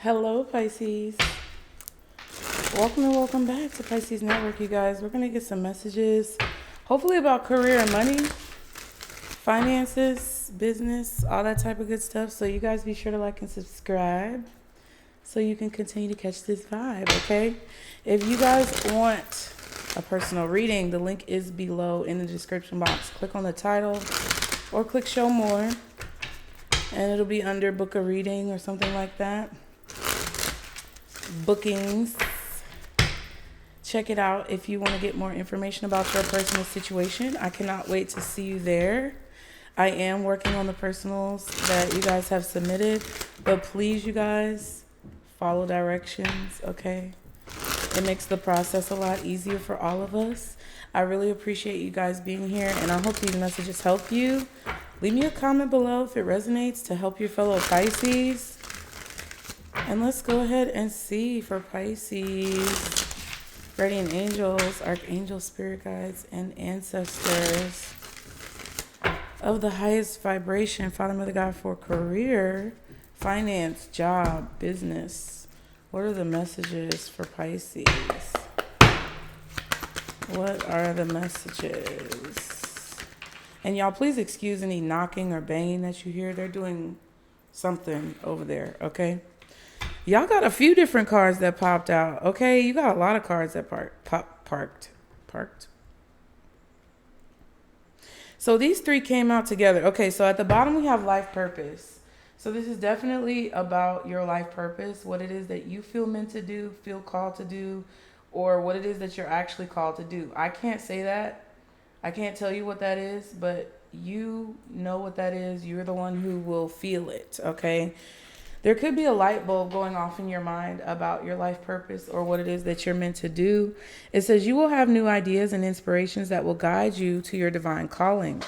Hello, Pisces. Welcome and welcome back to Pisces Network, you guys. We're going to get some messages, hopefully about career and money, finances, business, all that type of good stuff. So you guys be sure to like and subscribe so you can continue to catch this vibe, okay? If you guys want a personal reading, the link is below in the description box. Click on the title or click show more, and it'll be under book a reading or something like that. Bookings. Check it out if you want to get more information about your personal situation. I cannot wait to see you there. I am working on the personals that you guys have submitted, but please, you guys, follow directions, okay? It makes the process a lot easier for all of us. I really appreciate you guys being here, and I hope these messages help you. Leave me a comment below if it resonates to help your fellow Pisces. And let's go ahead and see for Pisces. Guardian angels, archangels, spirit guides, and ancestors of the highest vibration. Father, Mother, God, for career, finance, job, business. What are the messages for Pisces? What are the messages? And y'all, please excuse any knocking or banging that you hear. They're doing something over there, okay? Y'all got a few different cards that popped out, okay? You got a lot of cards that parked. So these three came out together. Okay, so at the bottom we have life purpose. So this is definitely about your life purpose, what it is that you feel meant to do, feel called to do, or what it is that you're actually called to do. I can't say that. I can't tell you what that is, but you know what that is. You're the one who will feel it, okay? There could be a light bulb going off in your mind about your life purpose or what it is that you're meant to do. It says you will have new ideas and inspirations that will guide you to your divine calling.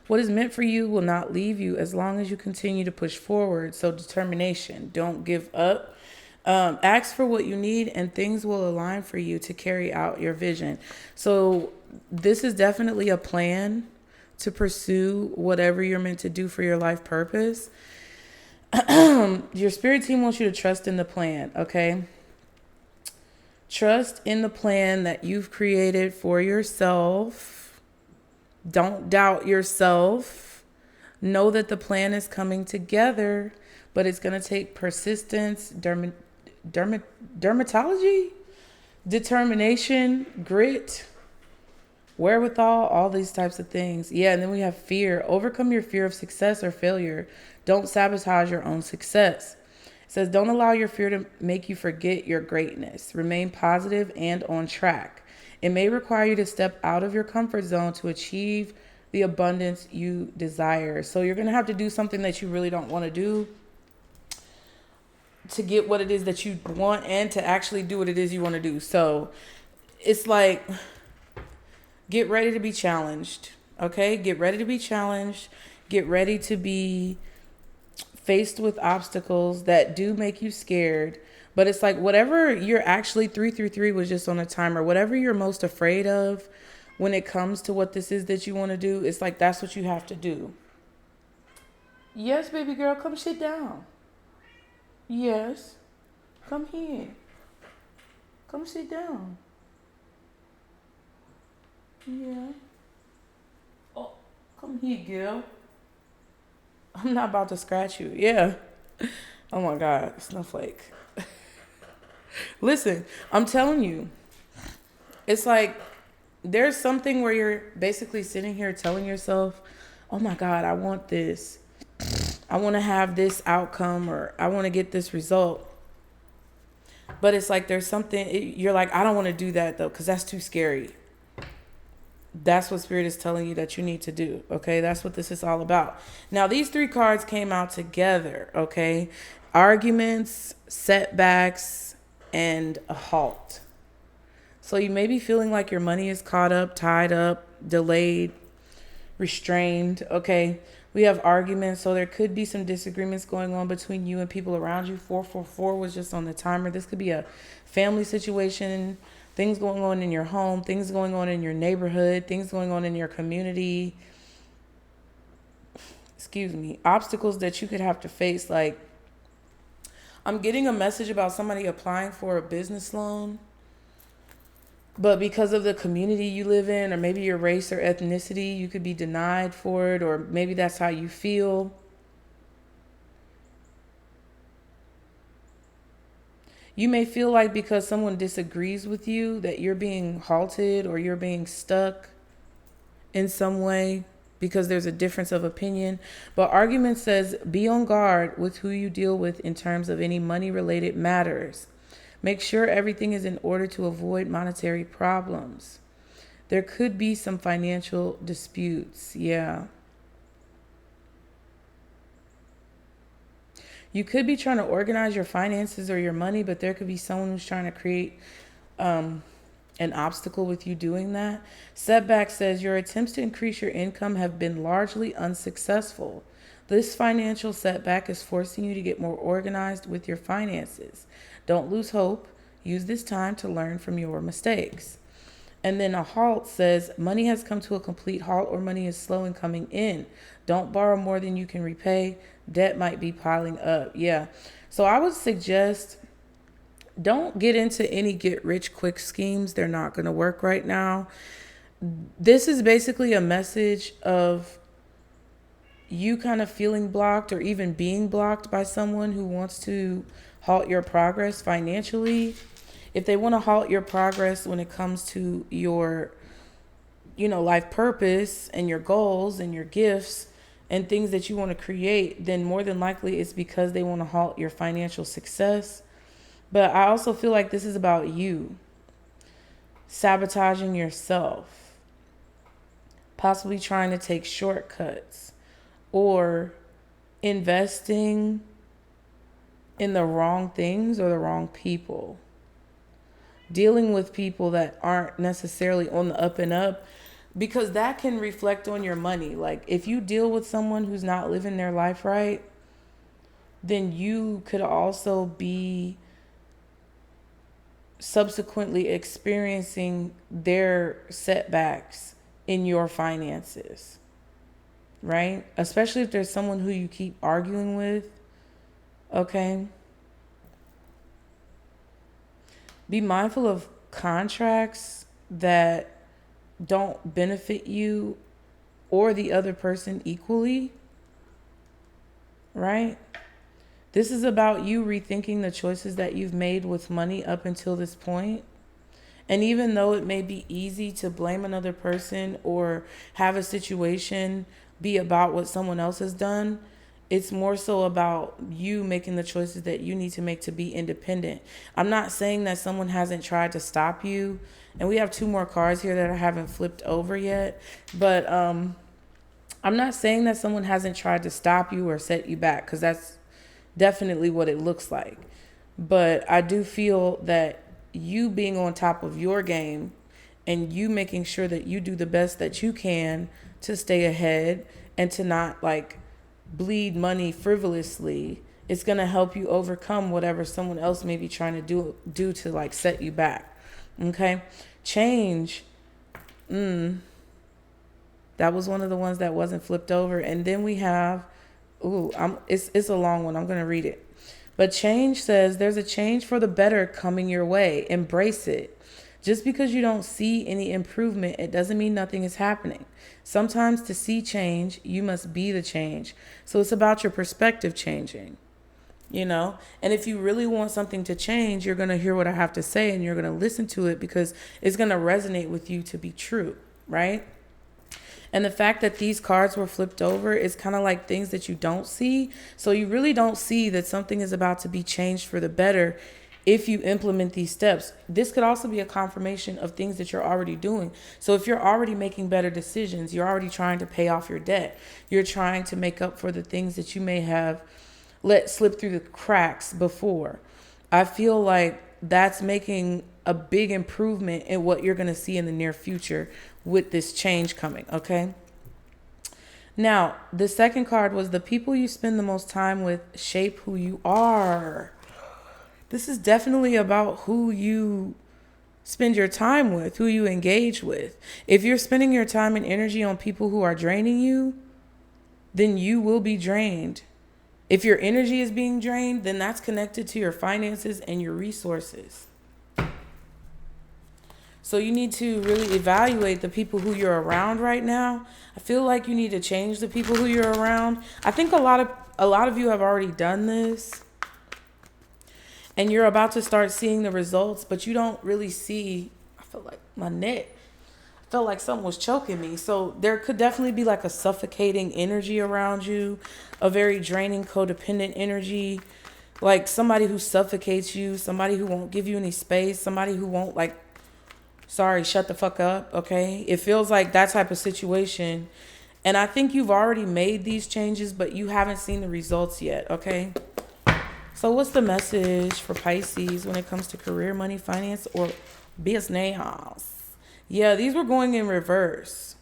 What is meant for you will not leave you as long as you continue to push forward. So determination, don't give up. Ask for what you need and things will align for you to carry out your vision. So this is definitely a plan to pursue whatever you're meant to do for your life purpose. Your spirit team wants you to trust in the plan, okay? Trust in the plan that you've created for yourself. Don't doubt yourself. Know that the plan is coming together, but it's going to take persistence, dermatology, determination, grit, wherewithal, all these types of things. Yeah, and then we have fear. Overcome your fear of success or failure. Don't sabotage your own success. It says, don't allow your fear to make you forget your greatness. Remain positive and on track. It may require you to step out of your comfort zone to achieve the abundance you desire. So you're going to have to do something that you really don't want to do to get what it is that you want and to actually do what it is you want to do. So it's like, get ready to be challenged, okay? Get ready to be challenged. Get ready to be faced with obstacles that do make you scared. But it's like whatever you're actually, 333 was just on a timer, whatever you're most afraid of when it comes to what this is that you want to do, it's like that's what you have to do. Yes, baby girl, come sit down. Yes, come here. Come sit down. Yeah. Oh, come here, girl. I'm not about to scratch you. Yeah. Oh my God, snowflake. Listen, I'm telling you, it's like there's something where you're basically sitting here telling yourself, oh my God, I want this. I want to have this outcome, or I want to get this result. But it's like there's something, you're like, I don't want to do that though, because that's too scary. That's what Spirit is telling you that you need to do, okay? That's what this is all about. Now, these three cards came out together, okay? Arguments, setbacks, and a halt. So you may be feeling like your money is caught up, tied up, delayed, restrained, okay? We have arguments, so there could be some disagreements going on between you and people around you. 444 was just on the timer. This could be a family situation, things going on in your home, things going on in your neighborhood, things going on in your community. Obstacles that you could have to face, like I'm getting a message about somebody applying for a business loan, but because of the community you live in, or maybe your race or ethnicity, you could be denied for it, or maybe that's how you feel. You may feel like because someone disagrees with you that you're being halted or you're being stuck in some way because there's a difference of opinion. But argument says be on guard with who you deal with in terms of any money-related matters. Make sure everything is in order to avoid monetary problems. There could be some financial disputes. Yeah. You could be trying to organize your finances or your money, but there could be someone who's trying to create an obstacle with you doing that. Setback says your attempts to increase your income have been largely unsuccessful. This financial setback is forcing you to get more organized with your finances. Don't lose hope. Use this time to learn from your mistakes. And then a halt says money has come to a complete halt or money is slow in coming in. Don't borrow more than you can repay. Debt might be piling up. Yeah. So I would suggest don't get into any get rich quick schemes. They're not going to work right now. This is basically a message of you kind of feeling blocked or even being blocked by someone who wants to halt your progress financially. If they want to halt your progress when it comes to your, life purpose and your goals and your gifts and things that you want to create, then more than likely it's because they want to halt your financial success. But I also feel like this is about you sabotaging yourself, possibly trying to take shortcuts or investing in the wrong things or the wrong people. Dealing with people that aren't necessarily on the up and up, because that can reflect on your money. Like if you deal with someone who's not living their life right, then you could also be subsequently experiencing their setbacks in your finances, right? Especially if there's someone who you keep arguing with, okay? Be mindful of contracts that don't benefit you or the other person equally, right? This is about you rethinking the choices that you've made with money up until this point. And even though it may be easy to blame another person or have a situation be about what someone else has done, it's more so about you making the choices that you need to make to be independent. I'm not saying that someone hasn't tried to stop you. And we have 2 more cards here that I haven't flipped over yet. But I'm not saying that someone hasn't tried to stop you or set you back, because that's definitely what it looks like. But I do feel that you being on top of your game and you making sure that you do the best that you can to stay ahead and to not bleed money frivolously, it's going to help you overcome whatever someone else may be trying to do to set you back. Okay. Change. That was one of the ones that wasn't flipped over. And then we have, it's a long one. I'm going to read it. But change says there's a change for the better coming your way. Embrace it. Just because you don't see any improvement, it doesn't mean nothing is happening. Sometimes to see change, you must be the change. So it's about your perspective changing, And if you really want something to change, you're going to hear what I have to say and you're going to listen to it because it's going to resonate with you to be true, right? And the fact that these cards were flipped over is kind of like things that you don't see. So you really don't see that something is about to be changed for the better if you implement these steps. This could also be a confirmation of things that you're already doing. So if you're already making better decisions, you're already trying to pay off your debt, you're trying to make up for the things that you may have let slip through the cracks before. I feel like that's making a big improvement in what you're going to see in the near future with this change coming, okay? Now, the second card was the people you spend the most time with shape who you are. This is definitely about who you spend your time with, who you engage with. If you're spending your time and energy on people who are draining you, then you will be drained If your energy is being drained, then that's connected to your finances and your resources. So you need to really evaluate the people who you're around right now. I feel like you need to change the people who you're around. I think a lot of you have already done this. And you're about to start seeing the results, but you don't really see. I feel like my neck. I felt like something was choking me. So there could definitely be like a suffocating energy around you, a very draining, codependent energy, like somebody who suffocates you, somebody who won't give you any space, somebody who won't like, sorry, shut the fuck up, okay? It feels like that type of situation. And I think you've already made these changes, but you haven't seen the results yet, okay? So what's the message for Pisces when it comes to career, money, finance, or business? Yeah, these were going in reverse.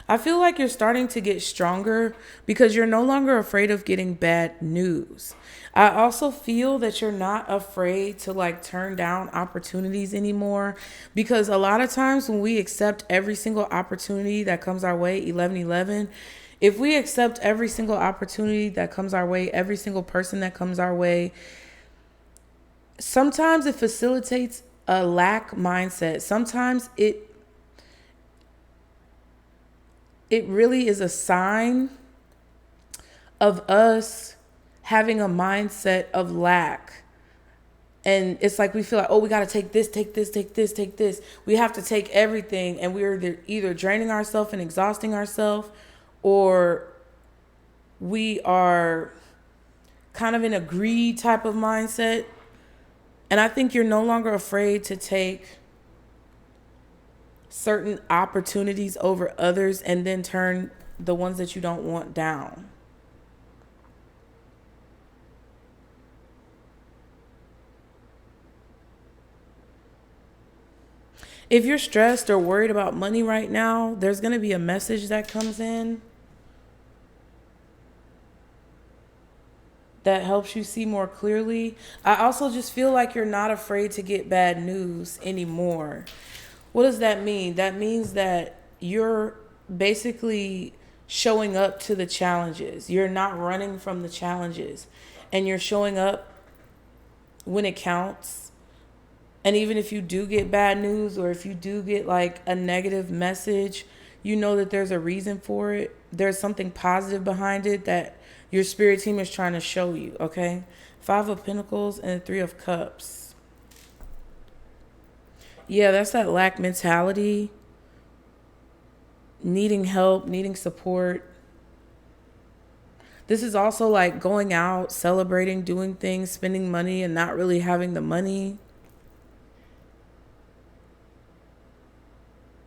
I feel like you're starting to get stronger because you're no longer afraid of getting bad news. I also feel that you're not afraid to like turn down opportunities anymore, because a lot of times when we accept every single opportunity that comes our way, 1111, if we accept every single opportunity that comes our way, every single person that comes our way, sometimes it facilitates a lack mindset. Sometimes it really is a sign of us having a mindset of lack. And it's like we feel like, oh, we got to take this, take this, take this, take this. We have to take everything. And we're either draining ourselves and exhausting ourselves, or we are kind of in a greed type of mindset. And I think you're no longer afraid to take certain opportunities over others and then turn the ones that you don't want down. If you're stressed or worried about money right now, there's going to be a message that comes in that helps you see more clearly. I also just feel like you're not afraid to get bad news anymore. What does that mean? That means that you're basically showing up to the challenges. You're not running from the challenges, and you're showing up when it counts. And even if you do get bad news, or if you do get like a negative message, you know that there's a reason for it. There's something positive behind it that your spirit team is trying to show you, okay? 5 of Pentacles and 3 of Cups. Yeah, that's that lack mentality. Needing help, needing support. This is also like going out, celebrating, doing things, spending money, and not really having the money.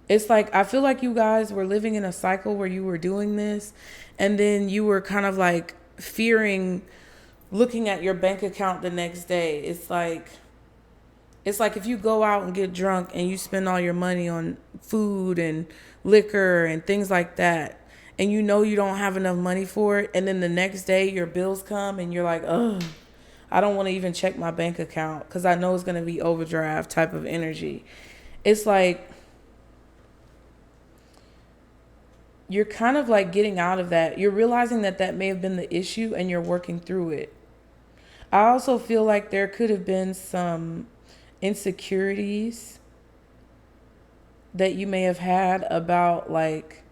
It's like, I feel like you guys were living in a cycle where you were doing this, and then you were kind of like fearing looking at your bank account the next day. It's like if you go out and get drunk and you spend all your money on food and liquor and things like that, and you know you don't have enough money for it, and then the next day your bills come and you're like, oh, I don't want to even check my bank account because I know it's going to be overdraft type of energy. It's like you're kind of like getting out of that. You're realizing that that may have been the issue and you're working through it. I also feel like there could have been some insecurities that you may have had about like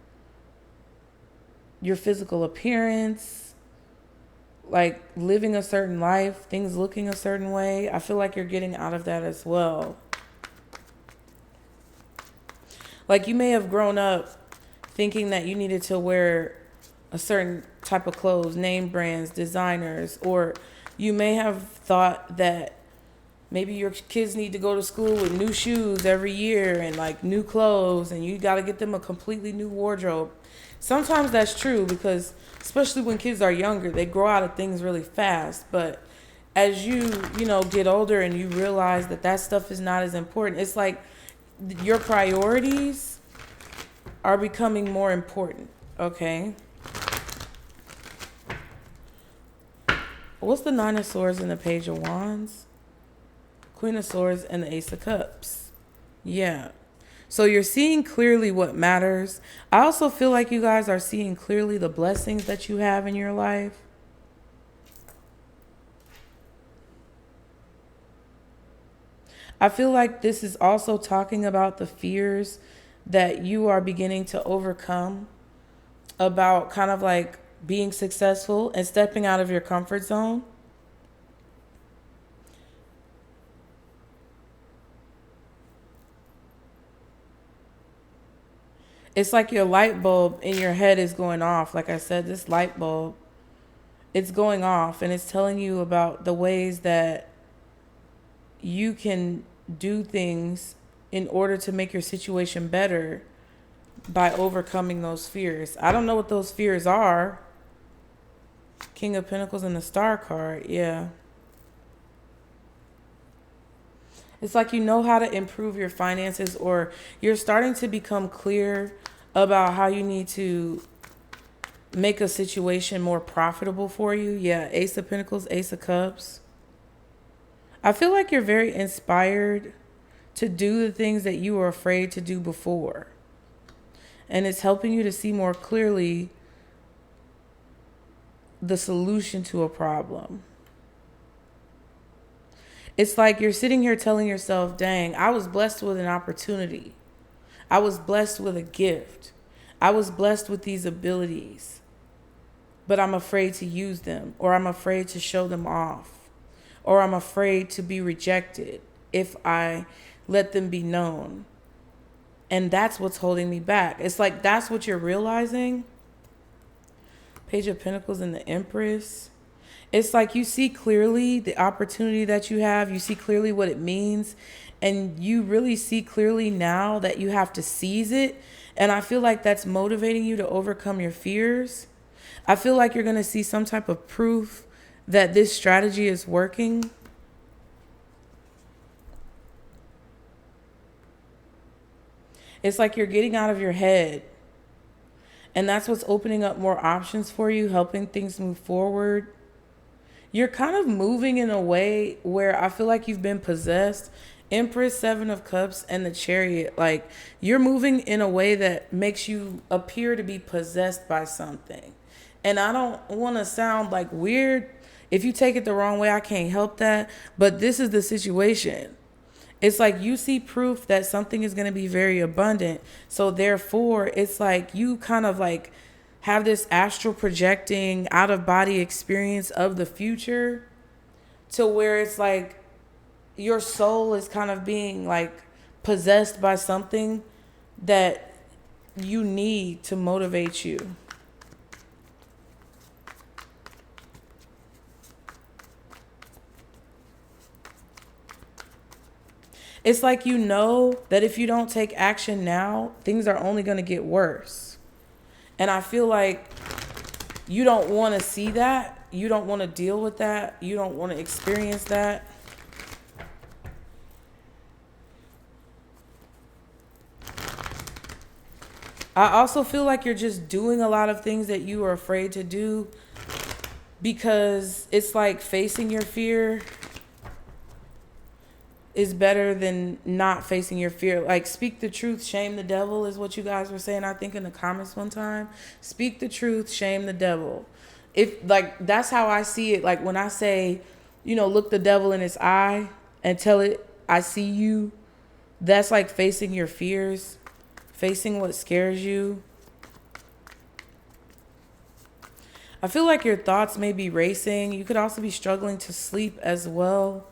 your physical appearance, like living a certain life, things looking a certain way. I feel like you're getting out of that as well. Like you may have grown up thinking that you needed to wear a certain type of clothes, name brands, designers, or you may have thought that maybe your kids need to go to school with new shoes every year and like new clothes, and you got to get them a completely new wardrobe. Sometimes that's true, because especially when kids are younger, they grow out of things really fast. But as you get older and you realize that that stuff is not as important, it's like your priorities are becoming more important, okay? What's the 9 of Swords and the Page of Wands? Queen of Swords and the Ace of Cups. Yeah. So you're seeing clearly what matters. I also feel like you guys are seeing clearly the blessings that you have in your life. I feel like this is also talking about the fears that you are beginning to overcome about kind of like being successful and stepping out of your comfort zone. It's like your light bulb in your head is going off. Like I said, this light bulb, it's going off and it's telling you about the ways that you can do things in order to make your situation better by overcoming those fears. I don't know what those fears are. King of Pentacles and the Star card. Yeah. It's like you know how to improve your finances, or you're starting to become clear about how you need to make a situation more profitable for you. Yeah, Ace of Pentacles, Ace of Cups. I feel like you're very inspired to do the things that you were afraid to do before. And it's helping you to see more clearly the solution to a problem. It's like you're sitting here telling yourself, dang, I was blessed with an opportunity. I was blessed with a gift. I was blessed with these abilities. But I'm afraid to use them, or I'm afraid to show them off, or I'm afraid to be rejected if I let them be known. And that's what's holding me back. It's like that's what you're realizing. Page of Pentacles and the Empress. It's like you see clearly the opportunity that you have. You see clearly what it means. And you really see clearly now that you have to seize it. And I feel like that's motivating you to overcome your fears. I feel like you're going to see some type of proof that this strategy is working. It's like you're getting out of your head. And that's what's opening up more options for you, helping things move forward. You're kind of moving in a way where I feel like you've been possessed. Empress, Seven of Cups, and the Chariot. Like, you're moving in a way that makes you appear to be possessed by something. And I don't want to sound like weird. If you take it the wrong way, I can't help that. But this is the situation. It's like you see proof that something is going to be very abundant. So therefore, it's like you kind of like have this astral projecting out of body experience of the future, to where it's like your soul is kind of being like possessed by something that you need to motivate you. It's like you know that if you don't take action now, things are only going to get worse. And I feel like you don't want to see that. You don't want to deal with that. You don't want to experience that. I also feel like you're just doing a lot of things that you are afraid to do, because it's like facing your fear is better than not facing your fear. Like, speak the truth, shame the devil is what you guys were saying, I think, in the comments one time. Speak the truth, shame the devil. If like, that's how I see it. Like when I say, you know, look the devil in its eye and tell it, I see you. That's like facing your fears, facing what scares you. I feel like your thoughts may be racing. You could also be struggling to sleep as well.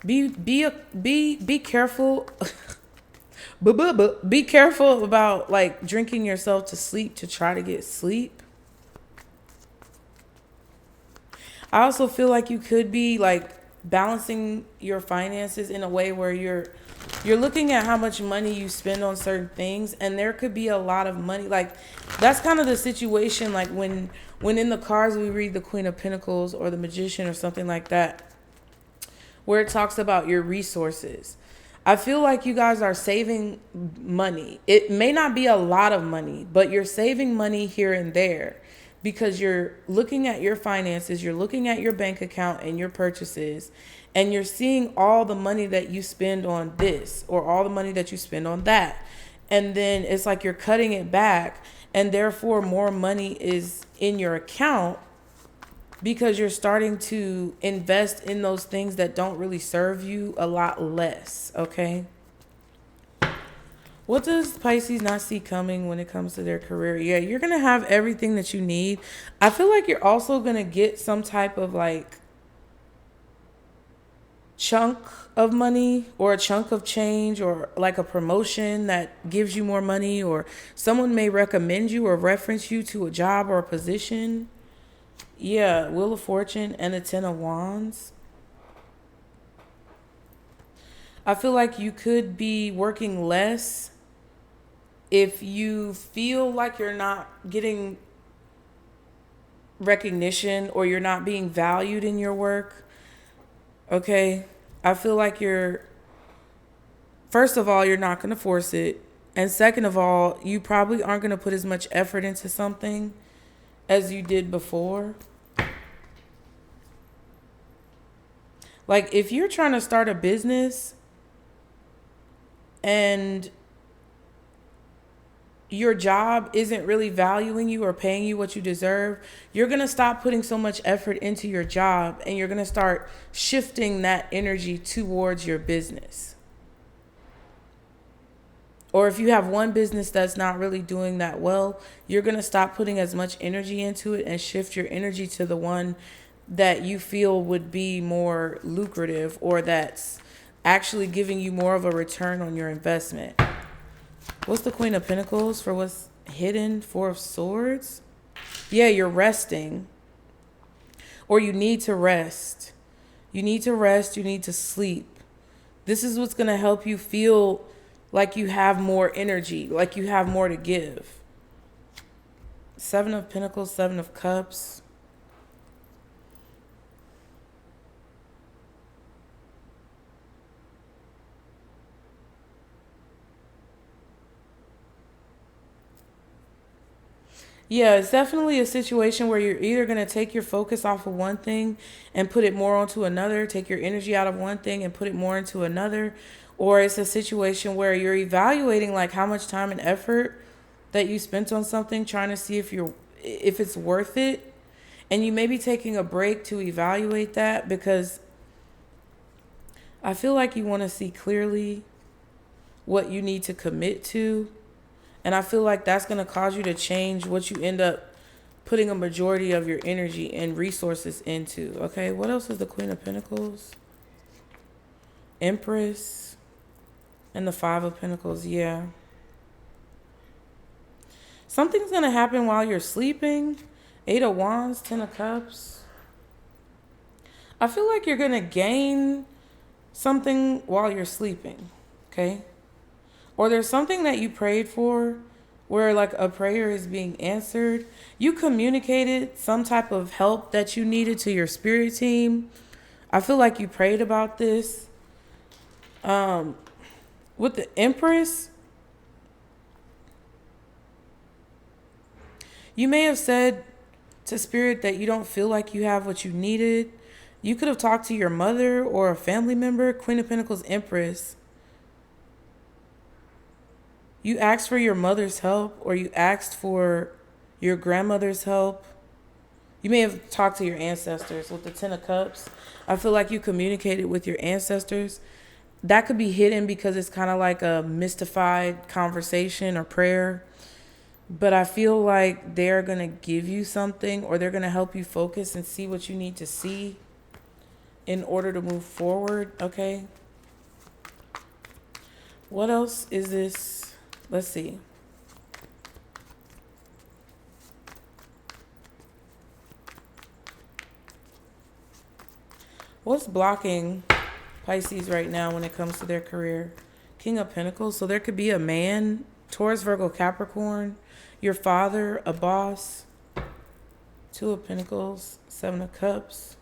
Be careful. Be careful about like drinking yourself to sleep to try to get sleep. I also feel like you could be like balancing your finances in a way where you're looking at how much money you spend on certain things, and there could be a lot of money. Like, that's kind of the situation. Like when in the cards we read the Queen of Pentacles or the Magician or something like that, where it talks about your resources. I feel like you guys are saving money. It may not be a lot of money, but you're saving money here and there, because you're looking at your finances, you're looking at your bank account and your purchases, and you're seeing all the money that you spend on this or all the money that you spend on that. And then it's like you're cutting it back, and therefore more money is in your account because you're starting to invest in those things that don't really serve you a lot less, okay? What does Pisces not see coming when it comes to their career? Yeah, you're going to have everything that you need. I feel like you're also going to get some type of like chunk of money or a chunk of change or like a promotion that gives you more money, or someone may recommend you or reference you to a job or a position. Yeah, Wheel of Fortune and the Ten of Wands. I feel like you could be working less if you feel like you're not getting recognition or you're not being valued in your work. Okay, I feel like first of all, you're not going to force it. And second of all, you probably aren't going to put as much effort into something as you did before. Like if you're trying to start a business and your job isn't really valuing you or paying you what you deserve, you're going to stop putting so much effort into your job and you're going to start shifting that energy towards your business. Or if you have one business that's not really doing that well, you're going to stop putting as much energy into it and shift your energy to the one that you feel would be more lucrative or that's actually giving you more of a return on your investment. What's the Queen of Pentacles for what's hidden? Four of Swords. Yeah, you're resting. Or you need to rest. You need to rest. You need to sleep. This is what's going to help you feel like you have more energy, like you have more to give. Seven of Pentacles, Seven of Cups. Yeah, it's definitely a situation where you're either going to take your focus off of one thing and put it more onto another, take your energy out of one thing and put it more into another, or it's a situation where you're evaluating like how much time and effort that you spent on something, trying to see if it's worth it, and you may be taking a break to evaluate that because I feel like you want to see clearly what you need to commit to. And I feel like that's going to cause you to change what you end up putting a majority of your energy and resources into. Okay, what else is the Queen of Pentacles? Empress and the Five of Pentacles. Yeah. Something's going to happen while you're sleeping. Eight of Wands, Ten of Cups. I feel like you're going to gain something while you're sleeping. Okay. Or there's something that you prayed for where like a prayer is being answered. You communicated some type of help that you needed to your spirit team. I feel like you prayed about this. With the Empress, you may have said to spirit that you don't feel like you have what you needed. You could have talked to your mother or a family member. Queen of Pentacles, Empress. You asked for your mother's help or you asked for your grandmother's help. You may have talked to your ancestors with the Ten of Cups. I feel like you communicated with your ancestors. That could be hidden because it's kind of like a mystified conversation or prayer. But I feel like they're going to give you something or they're going to help you focus and see what you need to see in order to move forward. Okay. What else is this? Let's see. What's blocking Pisces right now when it comes to their career? King of Pentacles. So there could be a man, Taurus, Virgo, Capricorn, your father, a boss. Two of Pentacles, Seven of Cups.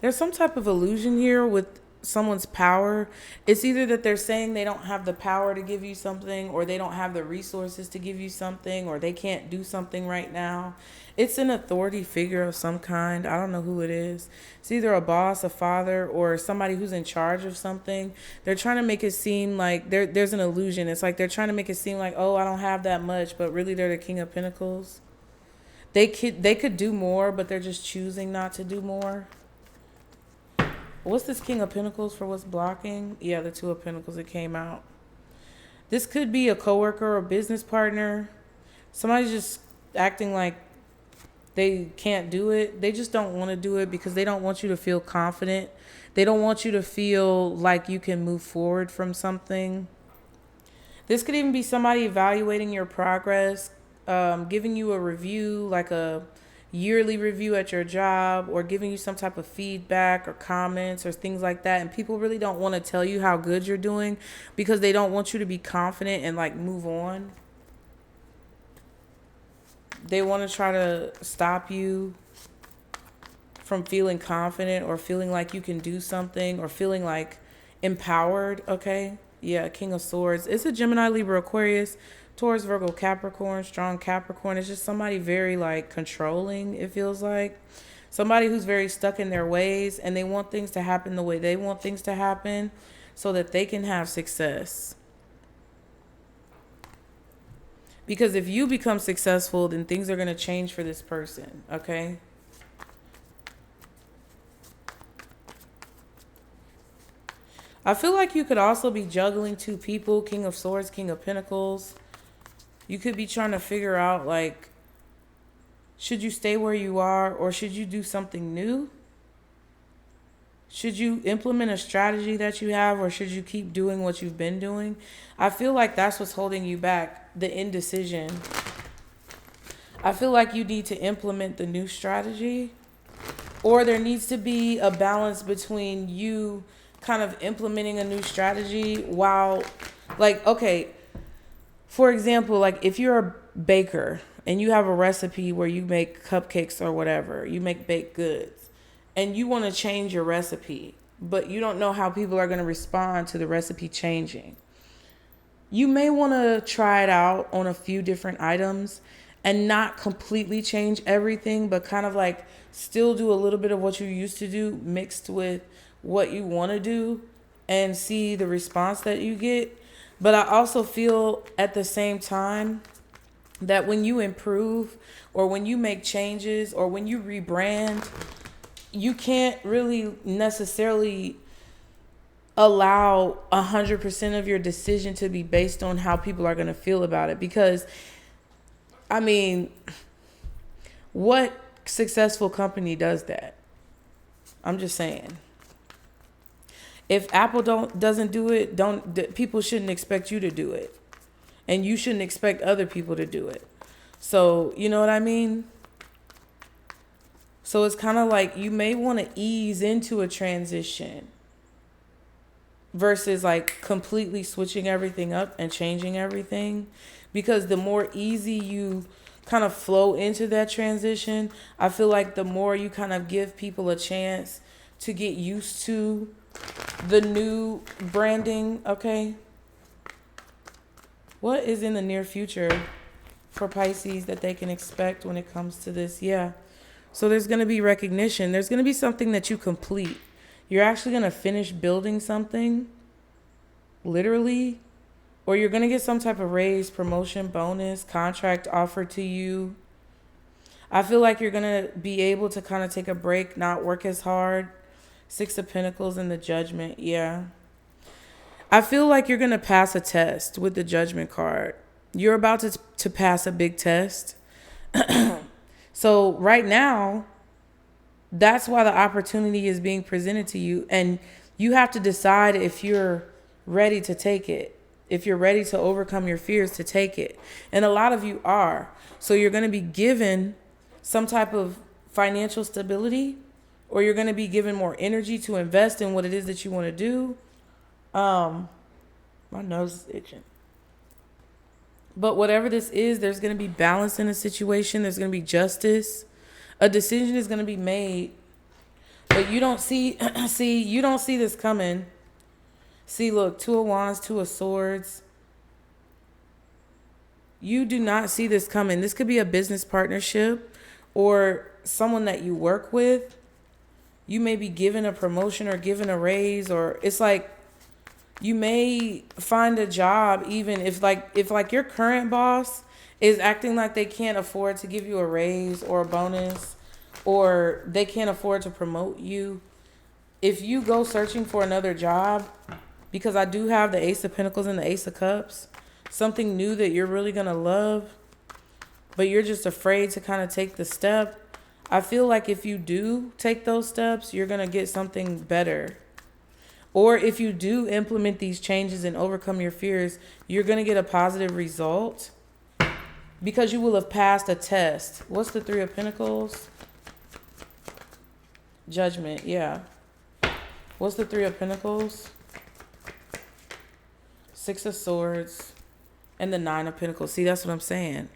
There's some type of illusion here with someone's power, it's either that they're saying they don't have the power to give you something, or they don't have the resources to give you something, or they can't do something right now. It's an authority figure of some kind. I don't know who it is. It's either a boss, a father, or somebody who's in charge of something. They're trying to make it seem like there's an illusion. It's like they're trying to make it seem like, oh, I don't have that much, but really they're the King of Pentacles. They could do more, but they're just choosing not to do more. What's this King of Pentacles for what's blocking? Yeah, the Two of Pentacles, it came out. This could be a coworker or business partner. Somebody's just acting like they can't do it. They just don't want to do it because they don't want you to feel confident. They don't want you to feel like you can move forward from something. This could even be somebody evaluating your progress, giving you a review, like a yearly review at your job, or giving you some type of feedback or comments or things like that. And people really don't want to tell you how good you're doing because they don't want you to be confident and like move on. They want to try to stop you from feeling confident or feeling like you can do something or feeling like empowered. Okay. Yeah. King of Swords. It's a Gemini, Libra, Aquarius, Taurus, Virgo, Capricorn, strong Capricorn. It's just somebody very like controlling, it feels like. Somebody who's very stuck in their ways and they want things to happen the way they want things to happen so that they can have success. Because if you become successful, then things are going to change for this person, okay? I feel like you could also be juggling two people, King of Swords, King of Pentacles. You could be trying to figure out, like, should you stay where you are or should you do something new? Should you implement a strategy that you have or should you keep doing what you've been doing? I feel like that's what's holding you back, the indecision. I feel like you need to implement the new strategy, or there needs to be a balance between you kind of implementing a new strategy while, like, okay, for example, like if you're a baker and you have a recipe where you make cupcakes or whatever, you make baked goods, and you want to change your recipe, but you don't know how people are going to respond to the recipe changing. You may want to try it out on a few different items and not completely change everything, but kind of like still do a little bit of what you used to do mixed with what you want to do and see the response that you get. But I also feel at the same time that when you improve or when you make changes or when you rebrand, you can't really necessarily allow 100% of your decision to be based on how people are going to feel about it. Because, I mean, what successful company does that? I'm just saying. If Apple doesn't do it, people shouldn't expect you to do it. And you shouldn't expect other people to do it. So, you know what I mean? So it's kind of like you may want to ease into a transition versus like completely switching everything up and changing everything. Because the more easy you kind of flow into that transition, I feel like the more you kind of give people a chance to get used to the new branding. Okay. What is in the near future for Pisces that they can expect when it comes to this? Yeah. So there's going to be recognition. There's going to be something that you complete. You're actually going to finish building something, literally, or you're going to get some type of raise, promotion, bonus, contract offered to you. I feel like you're going to be able to kind of take a break, not work as hard. Six of Pentacles and the Judgment. Yeah. I feel like you're going to pass a test with the Judgment card. You're about to pass a big test. So right now, that's why the opportunity is being presented to you. And you have to decide if you're ready to take it. If you're ready to overcome your fears to take it. And a lot of you are. So you're going to be given some type of financial stability, or you're going to be given more energy to invest in what it is that you want to do. My nose is itching. But whatever this is, there's going to be balance in a situation. There's going to be justice. A decision is going to be made But you don't see, see, you don't see this coming. See, look, Two of Wands, Two of Swords. You do not see this coming. This could be a business partnership or someone that you work with. You may be given a promotion or given a raise, or it's like you may find a job even if like your current boss is acting like they can't afford to give you a raise or a bonus, or they can't afford to promote you. If you go searching for another job, because I do have the Ace of Pentacles and the Ace of Cups, something new that you're really going to love, but you're just afraid to kind of take the step. I feel like if you do take those steps, you're going to get something better. Or if you do implement these changes and overcome your fears, you're going to get a positive result because you will have passed a test. What's the Three of Pentacles? Judgment, yeah. What's the Three of Pentacles? Six of Swords and the Nine of Pentacles. See, that's what I'm saying.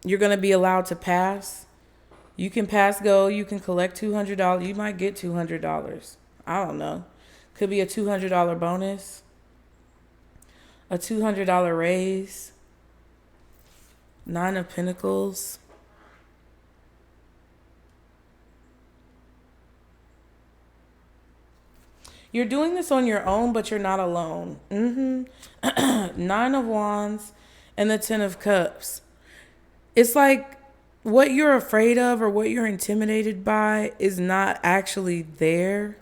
You're going to be allowed to pass. You can pass go. You can collect $200. You might get $200. I don't know. Could be a $200 bonus. A $200 raise. Nine of Pentacles. You're doing this on your own, but you're not alone. Nine of Wands and the Ten of Cups. It's like what you're afraid of or what you're intimidated by is not actually there.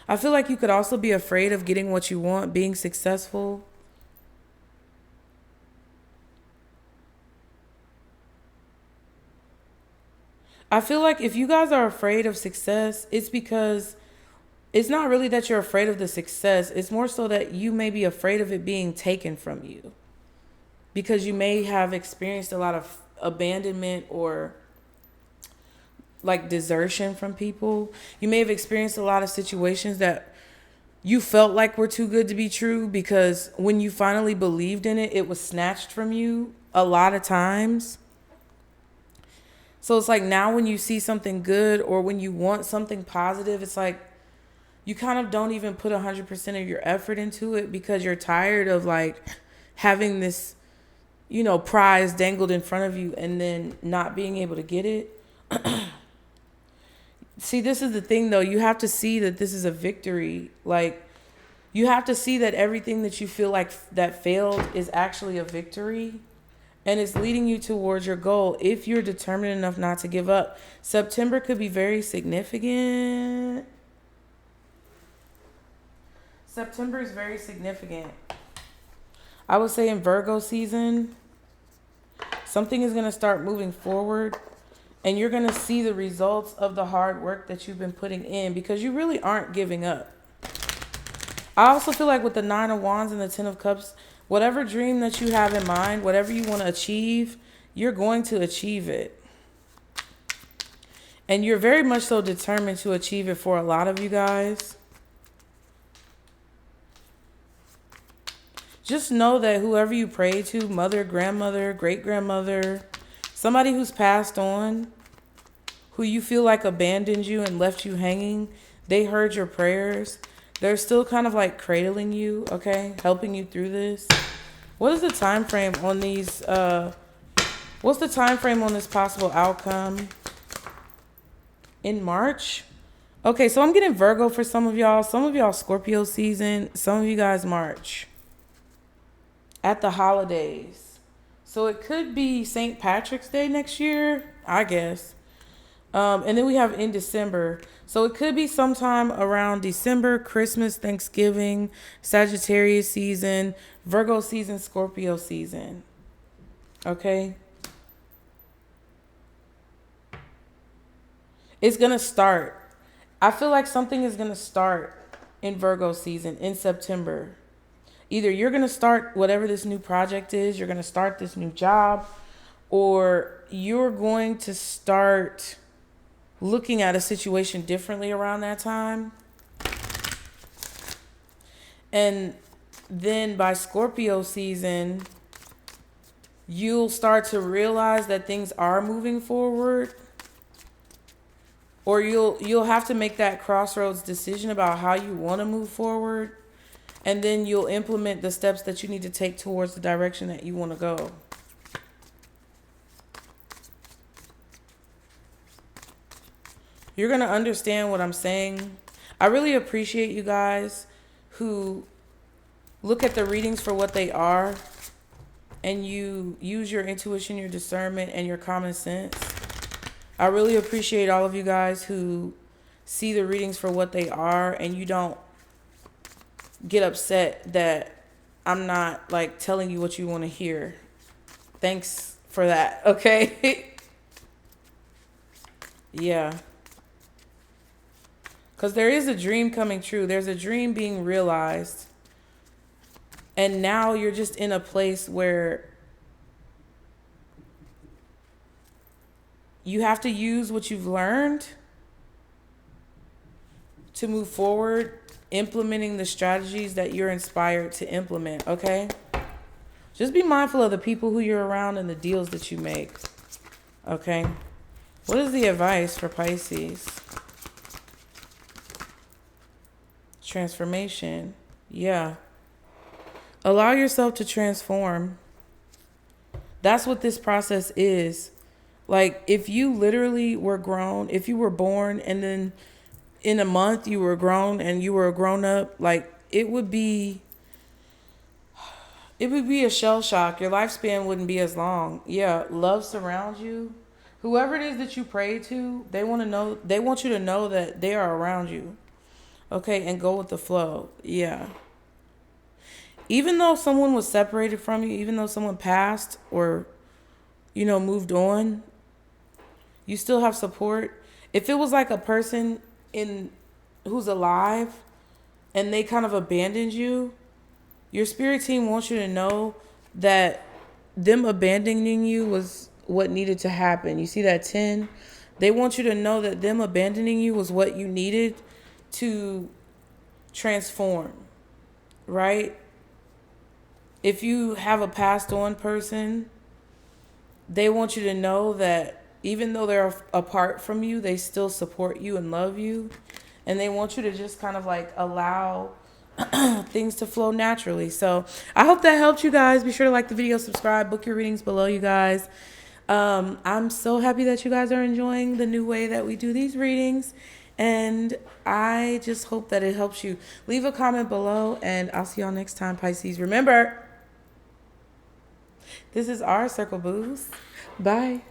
I feel like you could also be afraid of getting what you want, being successful. I feel like if you guys are afraid of success, it's because it's not really that you're afraid of the success. It's more so that you may be afraid of it being taken from you, because you may have experienced a lot of abandonment or like desertion from people. You may have experienced a lot of situations that you felt like were too good to be true, because when you finally believed in it, it was snatched from you a lot of times. So it's like now when you see something good or when you want something positive, it's like you kind of don't even put 100% of your effort into it because you're tired of like having this, you know, prize dangled in front of you and then not being able to get it. See, this is the thing though. You have to see that this is a victory. Like, you have to see that everything that you feel like that failed is actually a victory. And it's leading you towards your goal if you're determined enough not to give up. September could be very significant. September is very significant. I would say in Virgo season, something is going to start moving forward and you're going to see the results of the hard work that you've been putting in because you really aren't giving up. I also feel like with the Nine of Wands and the Ten of Cups, whatever dream that you have in mind, whatever you want to achieve, you're going to achieve it. And you're very much so determined to achieve it for a lot of you guys. Just know that whoever you pray to, mother, grandmother, great-grandmother, somebody who's passed on, who you feel like abandoned you and left you hanging, they heard your prayers. They're still kind of like cradling you, okay? Helping you through this. What is the time frame on these? What's the time frame on this possible outcome? In March? Okay, so I'm getting Virgo for some of y'all. Some of y'all Scorpio season. Some of you guys March. At the holidays. So it could be St. Patrick's Day next year, I guess. And then we have in December. So it could be sometime around December, Christmas, Thanksgiving, Sagittarius season, Virgo season, Scorpio season. Okay? It's going to start. I feel like something is going to start in Virgo season in September. Either you're going to start whatever this new project is, you're going to start this new job, or you're going to start looking at a situation differently around that time. And then by Scorpio season, you'll start to realize that things are moving forward, or you'll have to make that crossroads decision about how you want to move forward, and then you'll implement the steps that you need to take towards the direction that you want to go. You're going to understand what I'm saying. I really appreciate you guys who look at the readings for what they are, and you use your intuition, your discernment, and your common sense. I really appreciate all of you guys who see the readings for what they are, and you don't get upset that I'm not like telling you what you want to hear. Thanks for that, okay? Yeah. Because there is a dream coming true. There's a dream being realized. And now you're just in a place where you have to use what you've learned to move forward, implementing the strategies that you're inspired to implement, okay? Just be mindful of the people who you're around and the deals that you make, okay? What is the advice for Pisces? Transformation. Yeah. Allow yourself to transform. That's what this process is. Like, if you literally were grown, if you were born and then in a month you were grown and you were a grown up, like, it would be a shell shock. Your lifespan wouldn't be as long. Yeah, love surrounds you. Whoever it is that you pray to, they want you to know that they are around you. Okay, and go with the flow. Yeah. Even though someone was separated from you, even though someone passed or, moved on, you still have support. If it was like a person who's alive and they kind of abandoned you, your spirit team wants you to know that them abandoning you was what needed to happen. You see that 10? They want you to know that them abandoning you was what you needed to transform, right? If you have a passed on person, they want you to know that even though they're apart from you, they still support you and love you. And they want you to just kind of like allow things to flow naturally. So I hope that helped you guys. Be sure to like the video, subscribe, book your readings below, you guys. I'm so happy that you guys are enjoying the new way that we do these readings. And I just hope that it helps you. Leave a comment below, and I'll see y'all next time, Pisces. Remember, this is our circle, booze. Bye.